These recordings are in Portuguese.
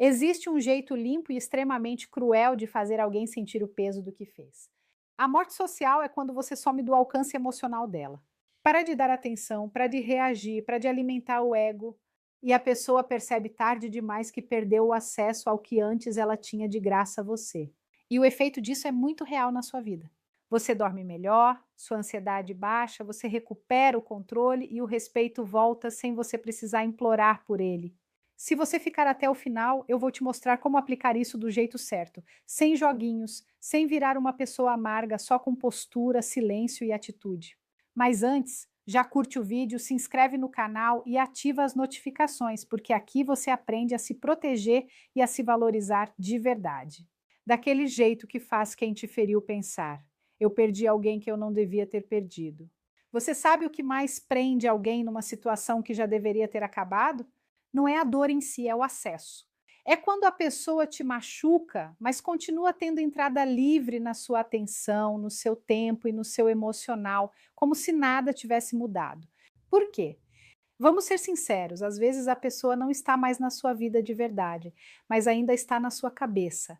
Existe um jeito limpo e extremamente cruel de fazer alguém sentir o peso do que fez. A morte social é quando você some do alcance emocional dela. Para de dar atenção, para de reagir, para de alimentar o ego, e a pessoa percebe tarde demais que perdeu o acesso ao que antes ela tinha de graça a você. E o efeito disso é muito real na sua vida. Você dorme melhor, sua ansiedade baixa, você recupera o controle e o respeito volta sem você precisar implorar por ele. Se você ficar até o final, eu vou te mostrar como aplicar isso do jeito certo, sem joguinhos, sem virar uma pessoa amarga só com postura, silêncio e atitude. Mas antes, já curte o vídeo, se inscreve no canal e ativa as notificações, porque aqui você aprende a se proteger e a se valorizar de verdade. Daquele jeito que faz quem te feriu pensar: eu perdi alguém que eu não devia ter perdido. Você sabe o que mais prende alguém numa situação que já deveria ter acabado? Não é a dor em si, é o acesso. É quando a pessoa te machuca, mas continua tendo entrada livre na sua atenção, no seu tempo e no seu emocional, como se nada tivesse mudado. Por quê? Vamos ser sinceros, às vezes a pessoa não está mais na sua vida de verdade, mas ainda está na sua cabeça.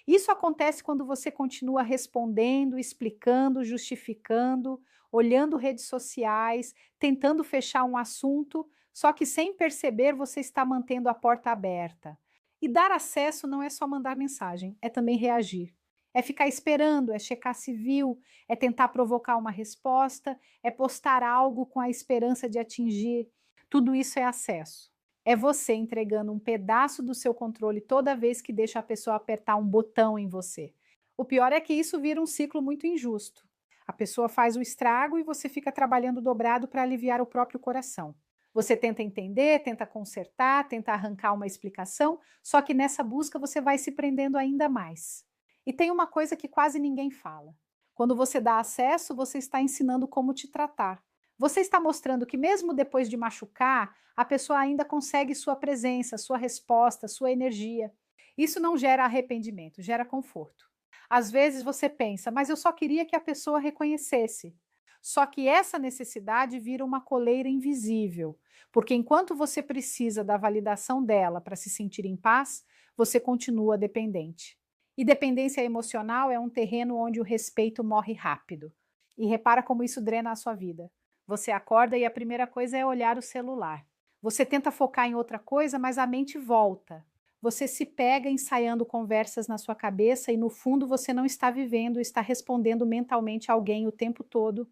Isso acontece quando você continua respondendo, explicando, justificando, olhando redes sociais, tentando fechar um assunto, só que sem perceber você está mantendo a porta aberta. E dar acesso não é só mandar mensagem, é também reagir. É ficar esperando, é checar se viu, é tentar provocar uma resposta, é postar algo com a esperança de atingir. Tudo isso é acesso. É você entregando um pedaço do seu controle toda vez que deixa a pessoa apertar um botão em você. O pior é que isso vira um ciclo muito injusto. A pessoa faz o estrago e você fica trabalhando dobrado para aliviar o próprio coração. Você tenta entender, tenta consertar, tenta arrancar uma explicação, só que nessa busca você vai se prendendo ainda mais. E tem uma coisa que quase ninguém fala. Quando você dá acesso, você está ensinando como te tratar. Você está mostrando que mesmo depois de machucar, a pessoa ainda consegue sua presença, sua resposta, sua energia. Isso não gera arrependimento, gera conforto. Às vezes você pensa, mas eu só queria que a pessoa reconhecesse. Só que essa necessidade vira uma coleira invisível, porque enquanto você precisa da validação dela para se sentir em paz, você continua dependente. E dependência emocional é um terreno onde o respeito morre rápido. E repara como isso drena a sua vida. Você acorda e a primeira coisa é olhar o celular. Você tenta focar em outra coisa, mas a mente volta. Você se pega ensaiando conversas na sua cabeça e no fundo você não está vivendo, está respondendo mentalmente a alguém o tempo todo.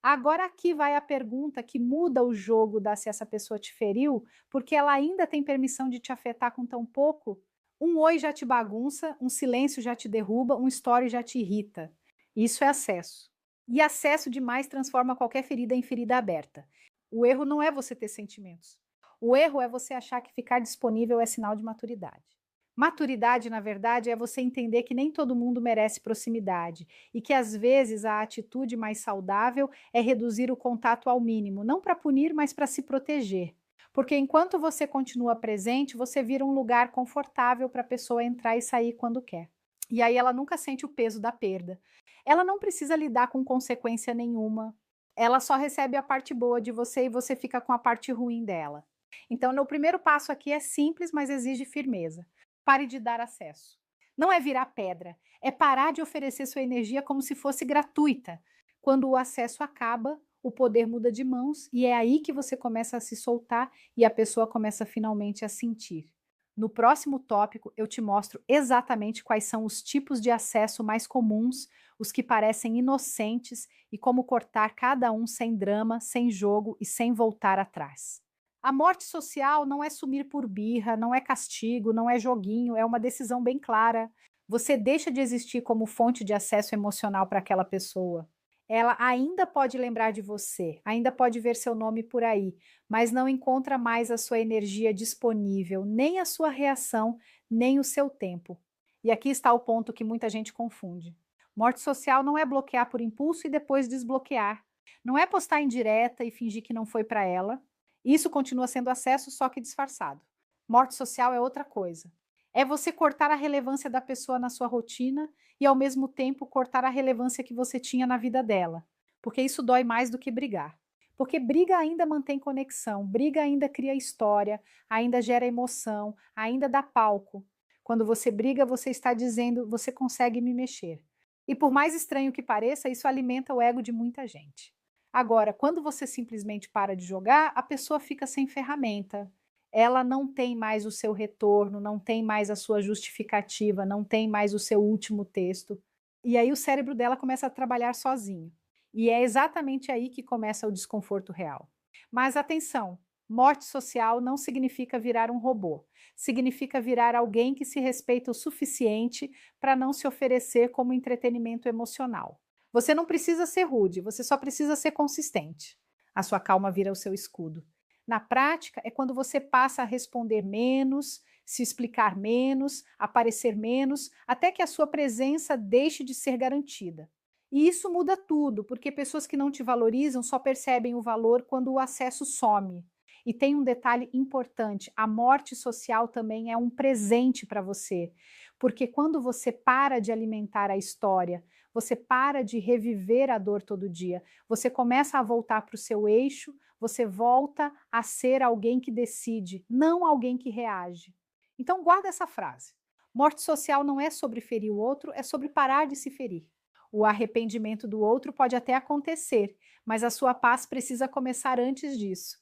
Agora aqui vai a pergunta que muda o jogo da se essa pessoa te feriu, porque ela ainda tem permissão de te afetar com tão pouco. Um oi já te bagunça, um silêncio já te derruba, um story já te irrita. Isso é acesso. E acesso demais transforma qualquer ferida em ferida aberta. O erro não é você ter sentimentos. O erro é você achar que ficar disponível é sinal de maturidade. Maturidade, na verdade, é você entender que nem todo mundo merece proximidade e que às vezes a atitude mais saudável é reduzir o contato ao mínimo, não para punir, mas para se proteger. Porque enquanto você continua presente, você vira um lugar confortável para a pessoa entrar e sair quando quer. E aí ela nunca sente o peso da perda. Ela não precisa lidar com consequência nenhuma. Ela só recebe a parte boa de você e você fica com a parte ruim dela. Então, o primeiro passo aqui é simples, mas exige firmeza. Pare de dar acesso. Não é virar pedra, é parar de oferecer sua energia como se fosse gratuita. Quando o acesso acaba, o poder muda de mãos e é aí que você começa a se soltar e a pessoa começa finalmente a sentir. No próximo tópico, eu te mostro exatamente quais são os tipos de acesso mais comuns, os que parecem inocentes e como cortar cada um sem drama, sem jogo e sem voltar atrás. A morte social não é sumir por birra, não é castigo, não é joguinho, é uma decisão bem clara. Você deixa de existir como fonte de acesso emocional para aquela pessoa. Ela ainda pode lembrar de você, ainda pode ver seu nome por aí, mas não encontra mais a sua energia disponível, nem a sua reação, nem o seu tempo. E aqui está o ponto que muita gente confunde. Morte social não é bloquear por impulso e depois desbloquear. Não é postar em direta e fingir que não foi para ela. Isso continua sendo acesso, só que disfarçado. Morte social é outra coisa. É você cortar a relevância da pessoa na sua rotina e, ao mesmo tempo, cortar a relevância que você tinha na vida dela. Porque isso dói mais do que brigar. Porque briga ainda mantém conexão, briga ainda cria história, ainda gera emoção, ainda dá palco. Quando você briga, você está dizendo: você consegue me mexer. E por mais estranho que pareça, isso alimenta o ego de muita gente. Agora, quando você simplesmente para de jogar, a pessoa fica sem ferramenta. Ela não tem mais o seu retorno, não tem mais a sua justificativa, não tem mais o seu último texto. E aí o cérebro dela começa a trabalhar sozinho. E é exatamente aí que começa o desconforto real. Mas atenção, morte social não significa virar um robô. Significa virar alguém que se respeita o suficiente para não se oferecer como entretenimento emocional. Você não precisa ser rude, você só precisa ser consistente. A sua calma vira o seu escudo. Na prática, é quando você passa a responder menos, se explicar menos, aparecer menos, até que a sua presença deixe de ser garantida. E isso muda tudo, porque pessoas que não te valorizam só percebem o valor quando o acesso some. E tem um detalhe importante: a morte social também é um presente para você, porque quando você para de alimentar a história, você para de reviver a dor todo dia, você começa a voltar para o seu eixo, você volta a ser alguém que decide, não alguém que reage. Então guarda essa frase. Morte social não é sobre ferir o outro, é sobre parar de se ferir. O arrependimento do outro pode até acontecer, mas a sua paz precisa começar antes disso.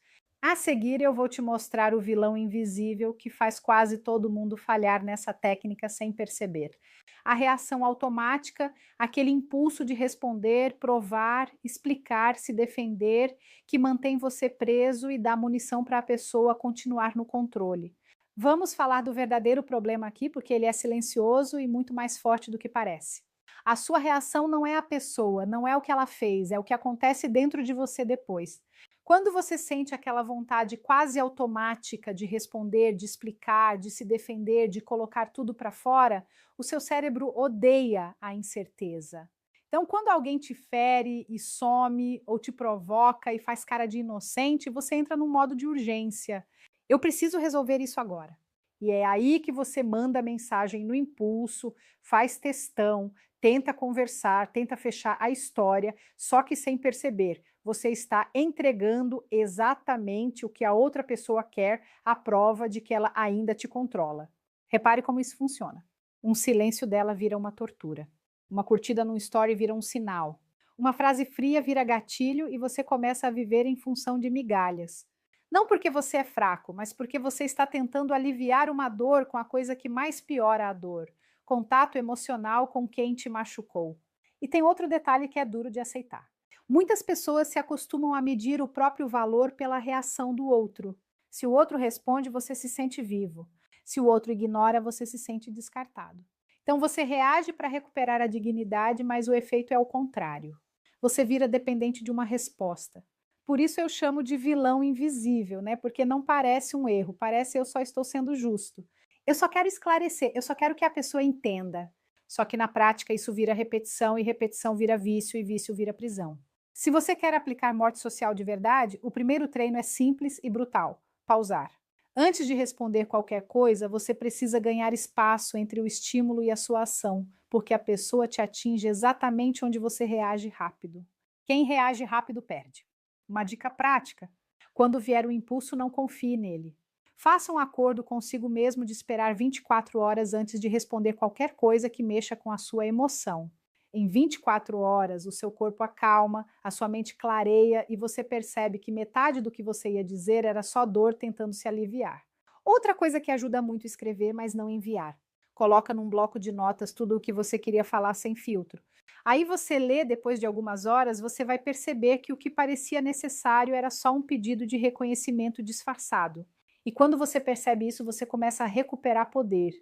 A seguir, eu vou te mostrar o vilão invisível que faz quase todo mundo falhar nessa técnica sem perceber. A reação automática, aquele impulso de responder, provar, explicar, se defender, que mantém você preso e dá munição para a pessoa continuar no controle. Vamos falar do verdadeiro problema aqui, porque ele é silencioso e muito mais forte do que parece. A sua reação não é a pessoa, não é o que ela fez, é o que acontece dentro de você depois. Quando você sente aquela vontade quase automática de responder, de explicar, de se defender, de colocar tudo para fora, o seu cérebro odeia a incerteza. Então, quando alguém te fere e some, ou te provoca e faz cara de inocente, você entra num modo de urgência. Eu preciso resolver isso agora. E é aí que você manda a mensagem no impulso, faz textão, tenta conversar, tenta fechar a história, só que sem perceber. Você está entregando exatamente o que a outra pessoa quer, a prova de que ela ainda te controla. Repare como isso funciona. Um silêncio dela vira uma tortura. Uma curtida num story vira um sinal. Uma frase fria vira gatilho e você começa a viver em função de migalhas. Não porque você é fraco, mas porque você está tentando aliviar uma dor com a coisa que mais piora a dor: contato emocional com quem te machucou. E tem outro detalhe que é duro de aceitar. Muitas pessoas se acostumam a medir o próprio valor pela reação do outro. Se o outro responde, você se sente vivo. Se o outro ignora, você se sente descartado. Então você reage para recuperar a dignidade, mas o efeito é o contrário. Você vira dependente de uma resposta. Por isso eu chamo de vilão invisível, né? Porque não parece um erro, parece eu só estou sendo justo. Eu só quero esclarecer, eu só quero que a pessoa entenda. Só que na prática isso vira repetição e repetição vira vício e vício vira prisão. Se você quer aplicar morte social de verdade, o primeiro treino é simples e brutal: pausar. Antes de responder qualquer coisa, você precisa ganhar espaço entre o estímulo e a sua ação, porque a pessoa te atinge exatamente onde você reage rápido. Quem reage rápido perde. Uma dica prática: quando vier o impulso, não confie nele. Faça um acordo consigo mesmo de esperar 24 horas antes de responder qualquer coisa que mexa com a sua emoção. Em 24 horas, o seu corpo acalma, a sua mente clareia e você percebe que metade do que você ia dizer era só dor tentando se aliviar. Outra coisa que ajuda muito a escrever, mas não enviar. Coloca num bloco de notas tudo o que você queria falar sem filtro. Aí você lê depois de algumas horas, você vai perceber que o que parecia necessário era só um pedido de reconhecimento disfarçado. E quando você percebe isso, você começa a recuperar poder.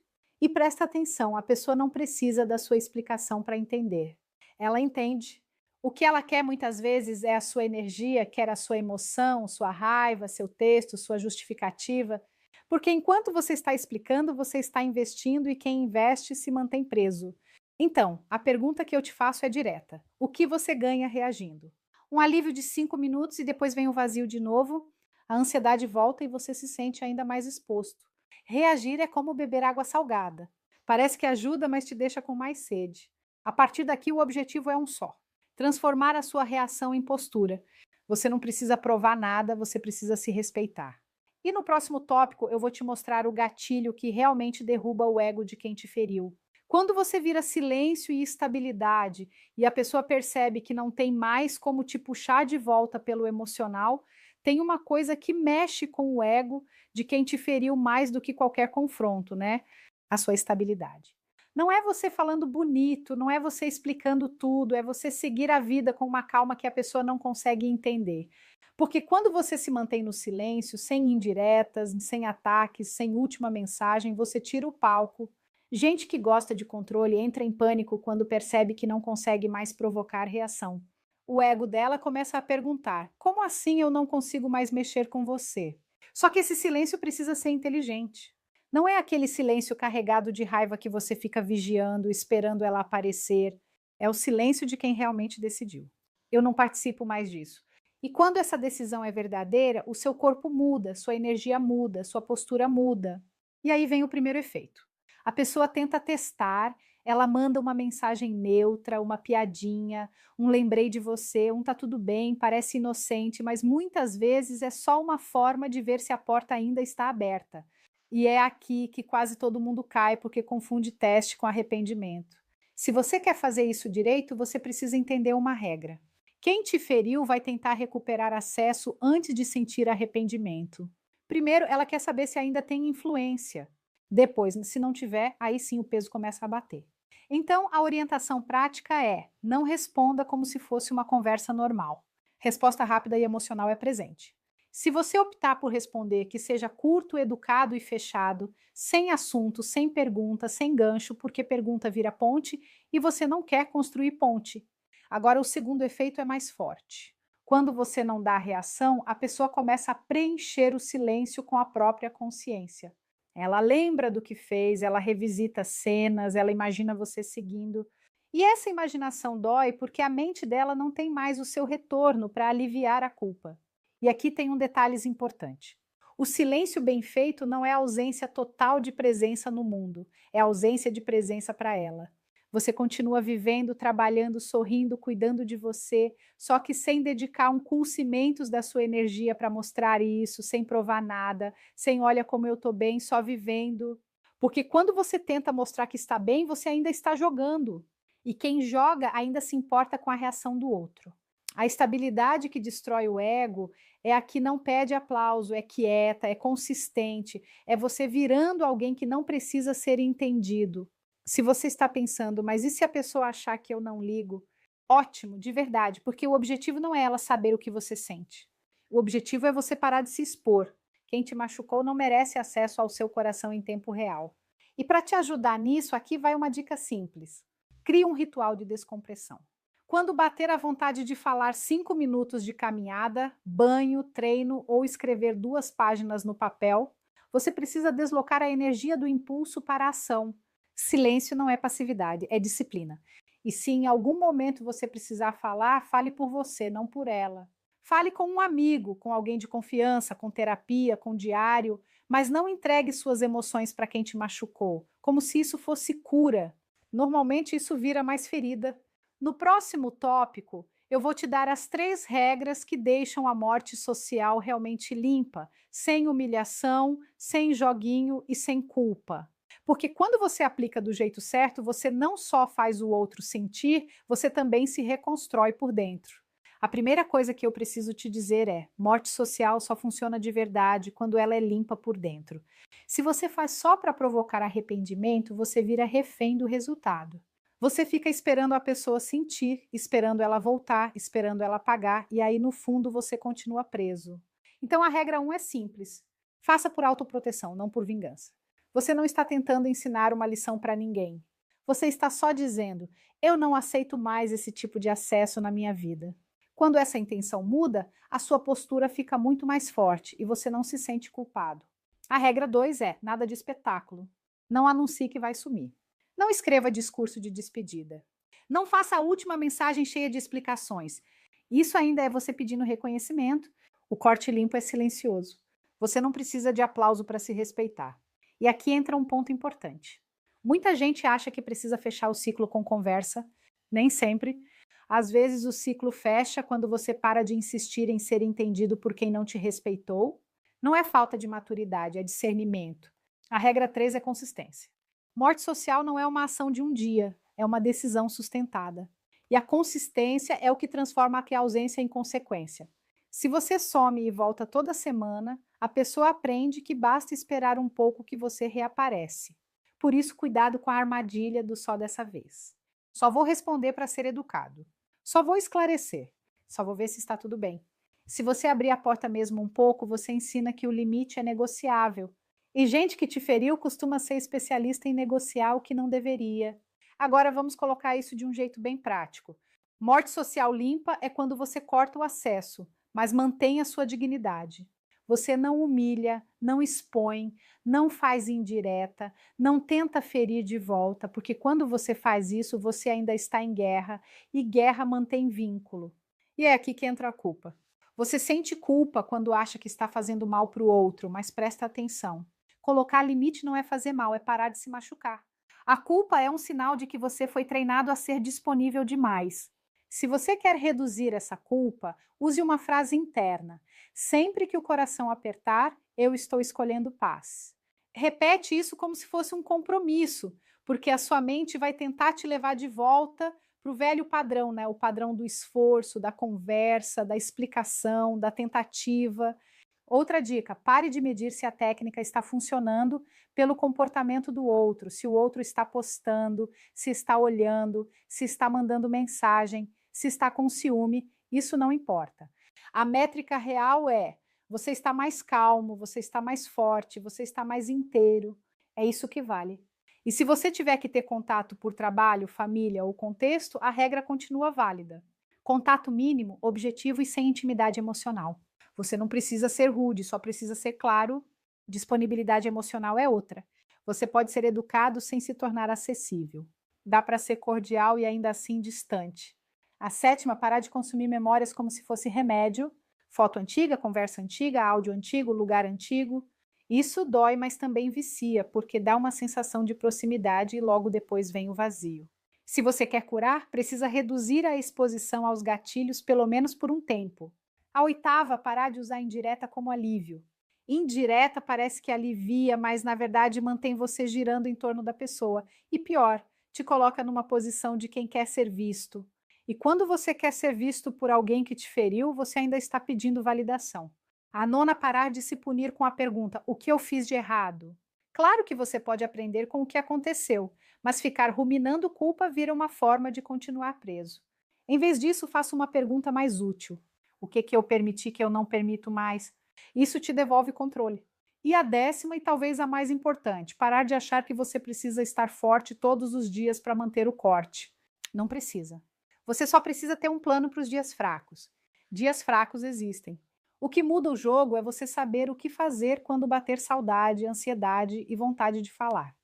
E presta atenção, a pessoa não precisa da sua explicação para entender. Ela entende. O que ela quer muitas vezes é a sua energia, quer a sua emoção, sua raiva, seu texto, sua justificativa. Porque enquanto você está explicando, você está investindo e quem investe se mantém preso. Então, a pergunta que eu te faço é direta: o que você ganha reagindo? Um alívio de 5 minutos e depois vem o vazio de novo, a ansiedade volta e você se sente ainda mais exposto. Reagir é como beber água salgada. Parece que ajuda, mas te deixa com mais sede. A partir daqui, o objetivo é um só: transformar a sua reação em postura. Você não precisa provar nada, você precisa se respeitar. E no próximo tópico eu vou te mostrar o gatilho que realmente derruba o ego de quem te feriu. Quando você vira silêncio e estabilidade e a pessoa percebe que não tem mais como te puxar de volta pelo emocional, tem uma coisa que mexe com o ego de quem te feriu mais do que qualquer confronto, né? A sua estabilidade. Não é você falando bonito, não é você explicando tudo, é você seguir a vida com uma calma que a pessoa não consegue entender. Porque quando você se mantém no silêncio, sem indiretas, sem ataques, sem última mensagem, você tira o palco. Gente que gosta de controle entra em pânico quando percebe que não consegue mais provocar reação. O ego dela começa a perguntar: como assim eu não consigo mais mexer com você? Só que esse silêncio precisa ser inteligente. Não é aquele silêncio carregado de raiva que você fica vigiando, esperando ela aparecer. É o silêncio de quem realmente decidiu. Eu não participo mais disso. E quando essa decisão é verdadeira, o seu corpo muda, sua energia muda, sua postura muda. E aí vem o primeiro efeito. A pessoa tenta testar, ela manda uma mensagem neutra, uma piadinha, um lembrei de você, um tá tudo bem, parece inocente, mas muitas vezes é só uma forma de ver se a porta ainda está aberta. E é aqui que quase todo mundo cai porque confunde teste com arrependimento. Se você quer fazer isso direito, você precisa entender uma regra. Quem te feriu vai tentar recuperar acesso antes de sentir arrependimento. Primeiro, ela quer saber se ainda tem influência. Depois, se não tiver, aí sim o peso começa a bater. Então, a orientação prática é: não responda como se fosse uma conversa normal. Resposta rápida e emocional é presente. Se você optar por responder que seja curto, educado e fechado, sem assunto, sem pergunta, sem gancho, porque pergunta vira ponte e você não quer construir ponte. Agora, o segundo efeito é mais forte. Quando você não dá reação, a pessoa começa a preencher o silêncio com a própria consciência. Ela lembra do que fez, ela revisita cenas, ela imagina você seguindo. E essa imaginação dói porque a mente dela não tem mais o seu retorno para aliviar a culpa. E aqui tem um detalhe importante. O silêncio bem feito não é ausência total de presença no mundo, é ausência de presença para ela. Você continua vivendo, trabalhando, sorrindo, cuidando de você, só que sem dedicar um cimentos da sua energia para mostrar isso, sem provar nada, sem olha como eu estou bem, só vivendo. Porque quando você tenta mostrar que está bem, você ainda está jogando. E quem joga ainda se importa com a reação do outro. A estabilidade que destrói o ego é a que não pede aplauso, é quieta, é consistente, é você virando alguém que não precisa ser entendido. Se você está pensando, mas e se a pessoa achar que eu não ligo? Ótimo, de verdade, porque o objetivo não é ela saber o que você sente. O objetivo é você parar de se expor. Quem te machucou não merece acesso ao seu coração em tempo real. E para te ajudar nisso, aqui vai uma dica simples. Crie um ritual de descompressão. Quando bater a vontade de falar 5 minutos de caminhada, banho, treino ou escrever 2 páginas no papel, você precisa deslocar a energia do impulso para a ação. Silêncio não é passividade, é disciplina. E se em algum momento você precisar falar, fale por você, não por ela. Fale com um amigo, com alguém de confiança, com terapia, com diário, mas não entregue suas emoções para quem te machucou, como se isso fosse cura. Normalmente isso vira mais ferida. No próximo tópico, eu vou te dar as 3 regras que deixam a morte social realmente limpa, sem humilhação, sem joguinho e sem culpa. Porque quando você aplica do jeito certo, você não só faz o outro sentir, você também se reconstrói por dentro. A primeira coisa que eu preciso te dizer é: morte social só funciona de verdade quando ela é limpa por dentro. Se você faz só para provocar arrependimento, você vira refém do resultado. Você fica esperando a pessoa sentir, esperando ela voltar, esperando ela pagar, e aí no fundo você continua preso. Então a regra 1 é simples: faça por autoproteção, não por vingança. Você não está tentando ensinar uma lição para ninguém. Você está só dizendo: eu não aceito mais esse tipo de acesso na minha vida. Quando essa intenção muda, a sua postura fica muito mais forte e você não se sente culpado. A regra 2 é: nada de espetáculo. Não anuncie que vai sumir. Não escreva discurso de despedida. Não faça a última mensagem cheia de explicações. Isso ainda é você pedindo reconhecimento. O corte limpo é silencioso. Você não precisa de aplauso para se respeitar. E aqui entra um ponto importante. Muita gente acha que precisa fechar o ciclo com conversa. Nem sempre. Às vezes o ciclo fecha quando você para de insistir em ser entendido por quem não te respeitou. Não é falta de maturidade, é discernimento. A regra 3 é consistência. Morte social não é uma ação de um dia, é uma decisão sustentada. E a consistência é o que transforma a ausência em consequência. Se você some e volta toda semana, a pessoa aprende que basta esperar um pouco que você reaparece. Por isso, cuidado com a armadilha do só dessa vez. Só vou responder para ser educado. Só vou esclarecer. Só vou ver se está tudo bem. Se você abrir a porta mesmo um pouco, você ensina que o limite é negociável. E gente que te feriu costuma ser especialista em negociar o que não deveria. Agora vamos colocar isso de um jeito bem prático. Morte social limpa é quando você corta o acesso, mas mantém a sua dignidade. Você não humilha, não expõe, não faz indireta, não tenta ferir de volta, porque quando você faz isso, você ainda está em guerra, e guerra mantém vínculo. E é aqui que entra a culpa. Você sente culpa quando acha que está fazendo mal para o outro, mas presta atenção. Colocar limite não é fazer mal, é parar de se machucar. A culpa é um sinal de que você foi treinado a ser disponível demais. Se você quer reduzir essa culpa, use uma frase interna. Sempre que o coração apertar, eu estou escolhendo paz. Repete isso como se fosse um compromisso, porque a sua mente vai tentar te levar de volta para o velho padrão, né? O padrão do esforço, da conversa, da explicação, da tentativa. Outra dica, pare de medir se a técnica está funcionando pelo comportamento do outro, se o outro está postando, se está olhando, se está mandando mensagem, se está com ciúme, isso não importa. A métrica real é: você está mais calmo, você está mais forte, você está mais inteiro. É isso que vale. E se você tiver que ter contato por trabalho, família ou contexto, a regra continua válida. Contato mínimo, objetivo e sem intimidade emocional. Você não precisa ser rude, só precisa ser claro. Disponibilidade emocional é outra. Você pode ser educado sem se tornar acessível. Dá para ser cordial e ainda assim distante. A sétima, parar de consumir memórias como se fosse remédio. Foto antiga, conversa antiga, áudio antigo, lugar antigo. Isso dói, mas também vicia, porque dá uma sensação de proximidade e logo depois vem o vazio. Se você quer curar, precisa reduzir a exposição aos gatilhos pelo menos por um tempo. A oitava, parar de usar indireta como alívio. Indireta parece que alivia, mas na verdade mantém você girando em torno da pessoa. E pior, te coloca numa posição de quem quer ser visto. E quando você quer ser visto por alguém que te feriu, você ainda está pedindo validação. A nona, parar de se punir com a pergunta: o que eu fiz de errado? Claro que você pode aprender com o que aconteceu, mas ficar ruminando culpa vira uma forma de continuar preso. Em vez disso, faça uma pergunta mais útil. O que eu permiti que eu não permito mais? Isso te devolve controle. E a décima, e talvez a mais importante, parar de achar que você precisa estar forte todos os dias para manter o corte. Não precisa. Você só precisa ter um plano para os dias fracos. Dias fracos existem. O que muda o jogo é você saber o que fazer quando bater saudade, ansiedade e vontade de falar.